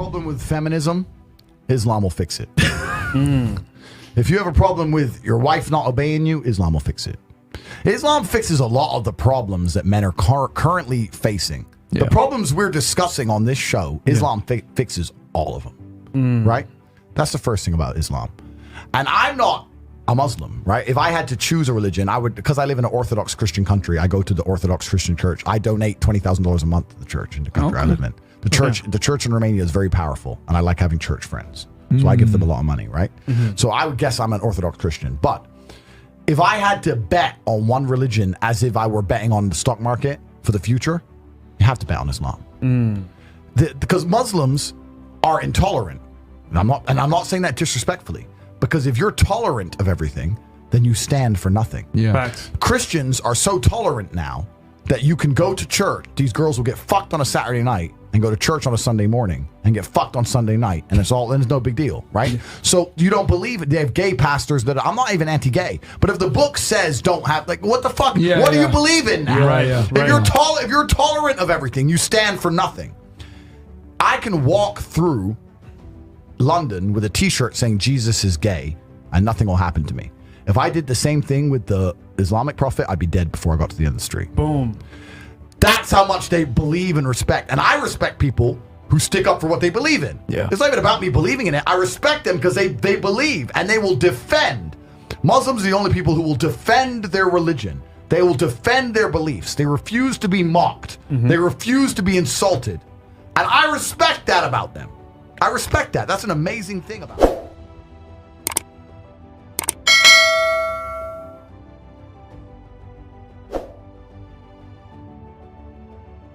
problem with feminism, Islam will fix it. If you have a problem with your wife not obeying you, Islam will fix it. Islam fixes a lot of the problems that men are currently facing. Yeah. The problems we're discussing on this show, Islam fixes all of them, right? That's the first thing about Islam. And I'm not a Muslim, right? If I had to choose a religion, I would, because I live in an Orthodox Christian country, I go to the Orthodox Christian church. I donate $20,000 a month to the church in the country I live in. The church in Romania is very powerful, and I like having church friends. So I give them a lot of money, right? So I would guess I'm an Orthodox Christian. But if I had to bet on one religion as if I were betting on the stock market for the future, you have to bet on Islam. Because Muslims are intolerant. And I'm not saying that disrespectfully. Because if you're tolerant of everything, then you stand for nothing. Yeah. Facts. Christians are so tolerant now that you can go to church. These girls will get fucked on a Saturday night and go to church on a Sunday morning and get fucked on Sunday night, and it's no big deal, right? So you don't believe it. They have gay pastors that I'm not even anti-gay, but if the book says don't have, like, what the fuck? What do you believe in now? If you're tolerant of everything, you stand for nothing. I can walk through London with a t-shirt saying Jesus is gay and nothing will happen to me. If I did the same thing with the Islamic prophet, I'd be dead before I got to the end of the street. Boom. That's how much they believe and respect. And I respect people who stick up for what they believe in. Yeah. It's not even about me believing in it. I respect them because they believe and they will defend. Muslims are the only people who will defend their religion. They will defend their beliefs. They refuse to be mocked. They refuse to be insulted. And I respect that about them. I respect that. That's an amazing thing about it.